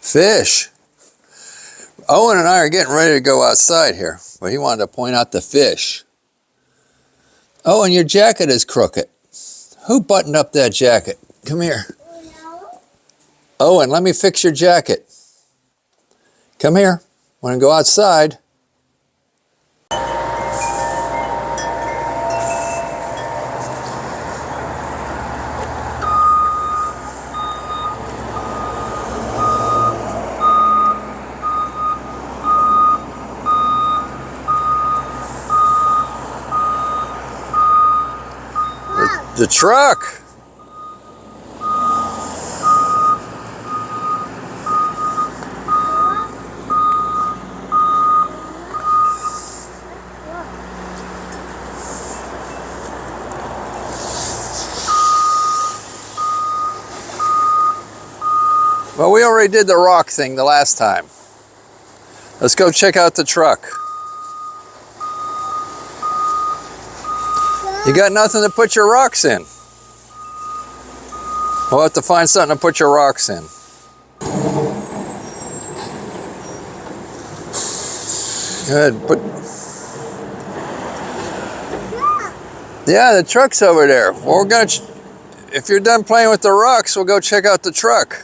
Fish. Owen and I are getting ready to go outside here, but he wanted to point out the fish. Owen, your jacket is crooked. Who buttoned up that jacket? Come here. No. Owen, let me fix your jacket. Come here. Want to go outside? The truck. Well, we already did the rock thing the last time. Let's go check out the truck. You got nothing to put your rocks in. We'll have to find something to put your rocks in. Good. Yeah, the truck's over there. Well, we're gonna. If you're done playing with the rocks, we'll go check out the truck.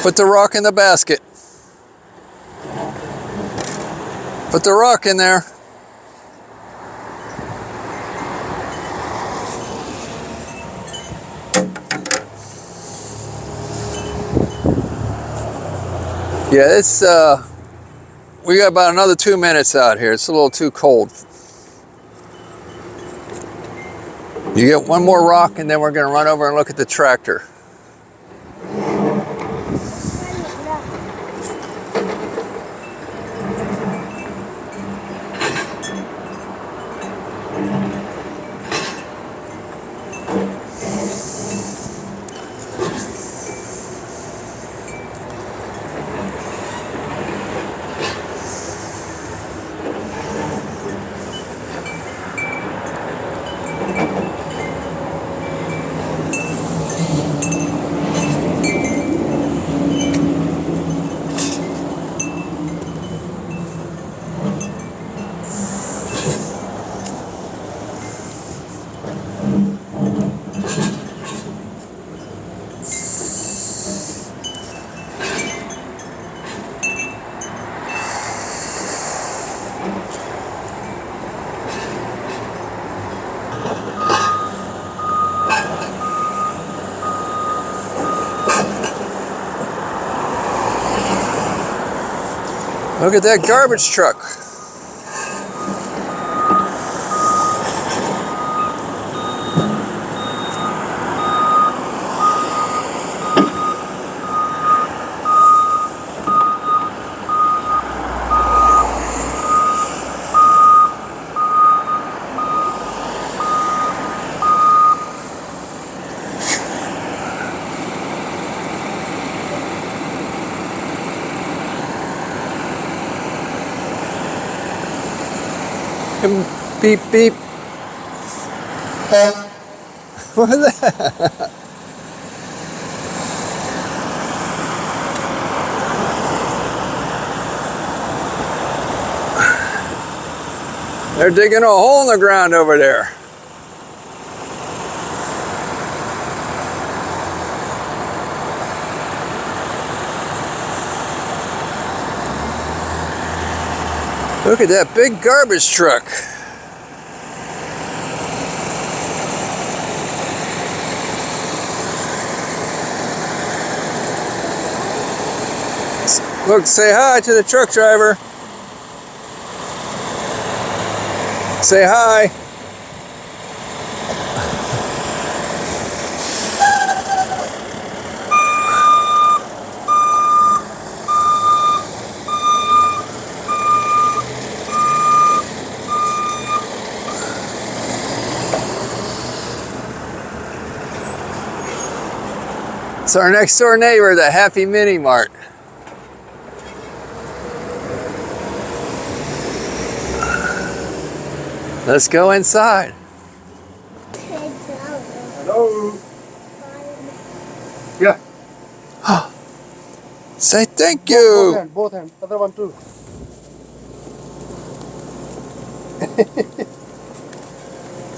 Put the rock in the basket. Put the rock in there. Yeah, it's we got about another 2 minutes out here. It's a little too cold. You get one more rock and then we're gonna run over and look at the tractor. Look at that garbage truck. Beep, beep. What is that? They're digging a hole in the ground over there. Look at that big garbage truck. Look, say hi to the truck driver. Say hi. It's our next door neighbor, the Happy Mini Mart. Let's go inside. Kids. Hello. Yeah. Say thank Both you. hands, both hands. Other one too.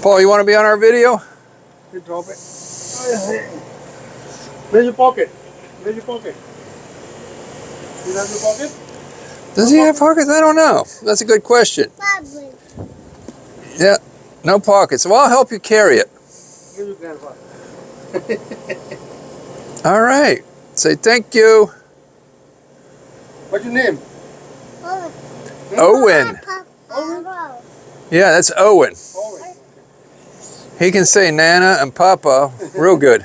Paul, you want to be on our video? You drop it. Where's your pocket? Where's your pocket? You have your pocket? Does he have pockets? I don't know. That's a good question. Yeah, no pockets. Well, I'll help you carry it. Give your grandpa. All right. Say thank you. What's your name? Owen. Owen? Yeah, that's Owen. Owen. He can say Nana and Papa real good.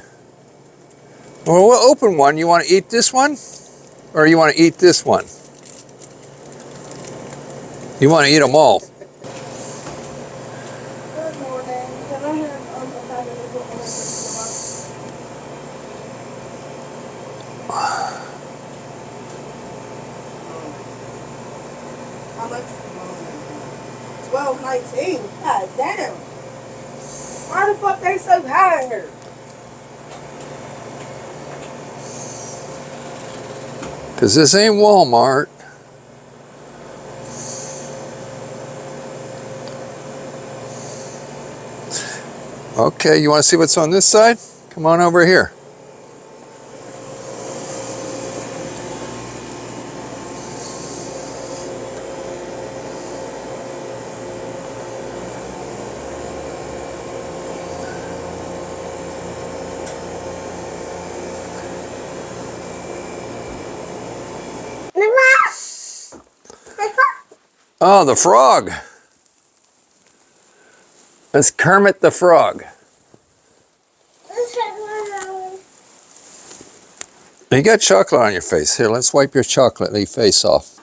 Well, we'll open one. You want to eat this one? Or you want to eat this one? You want to eat them all. Good morning. Can I have a bag of little orange How much? 12.19. God damn. Why the fuck they so high in here? Because this ain't Walmart. Okay, you want to see what's on this side? Come on over here. Oh, the frog. That's Kermit the Frog. You got chocolate on your face. Here, let's wipe your chocolate face off.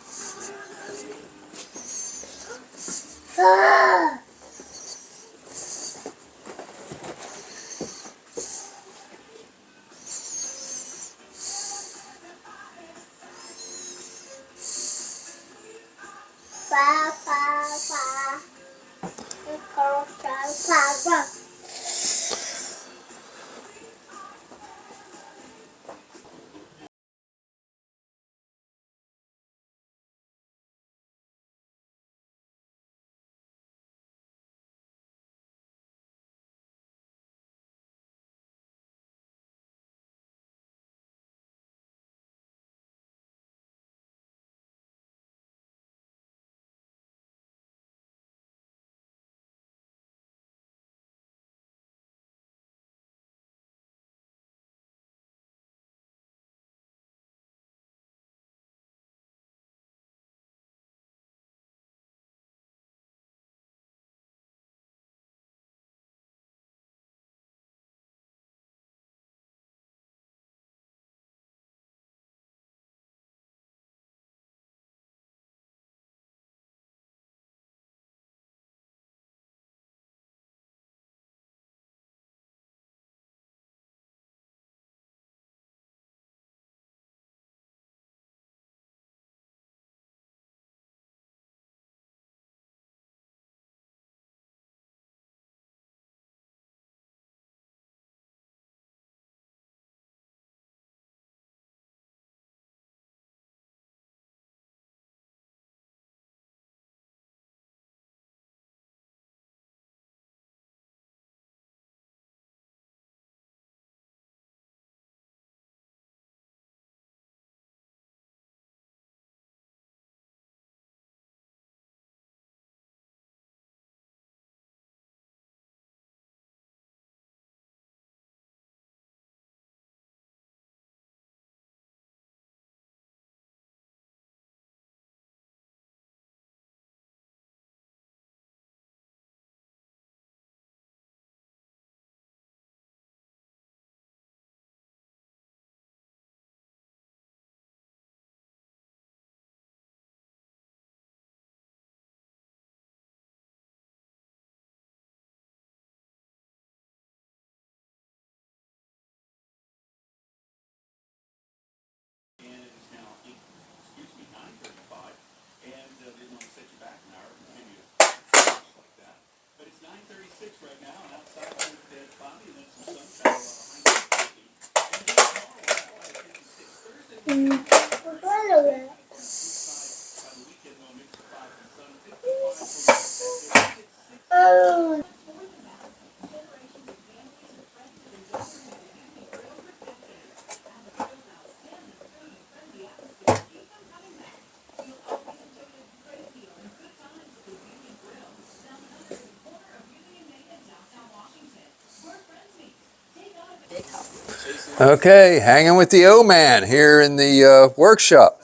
Okay, hanging with the O-Man here in the workshop.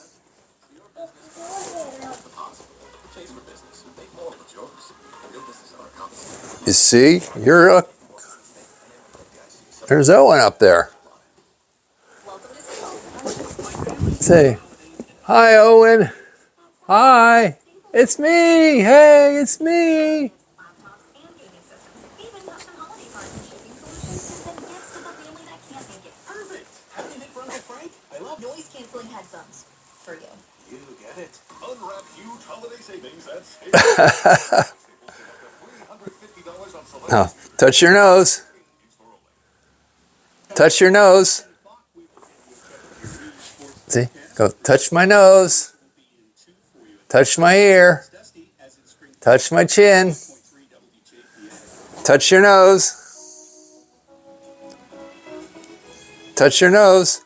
You see, there's Owen up there. Say, hi Owen. Hi, it's me. Hey, it's me. Now, touch your nose. Touch your nose. See, go touch my nose. Touch my ear. Touch my chin. Touch your nose. Touch your nose.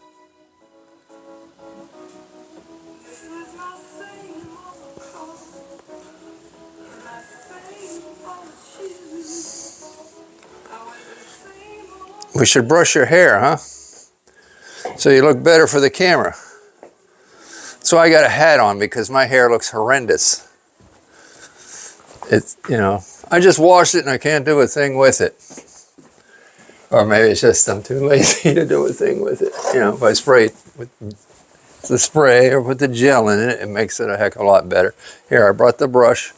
We should brush your hair, huh? So you look better for the camera. So I got a hat on because my hair looks horrendous. It's, I just washed it and I can't do a thing with it. Or maybe it's just I'm too lazy to do a thing with it. If I spray it with the spray or put the gel in it, it makes it a heck of a lot better. Here, I brought the brush.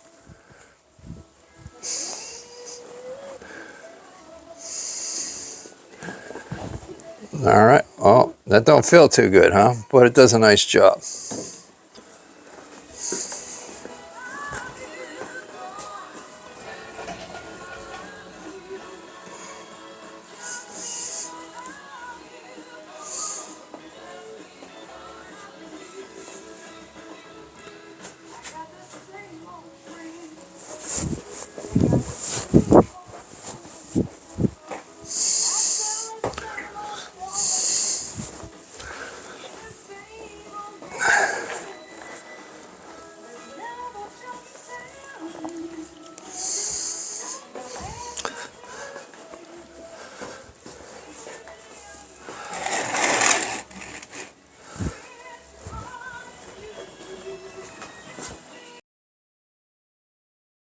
All right, well, that don't feel too good, huh? But it does a nice job.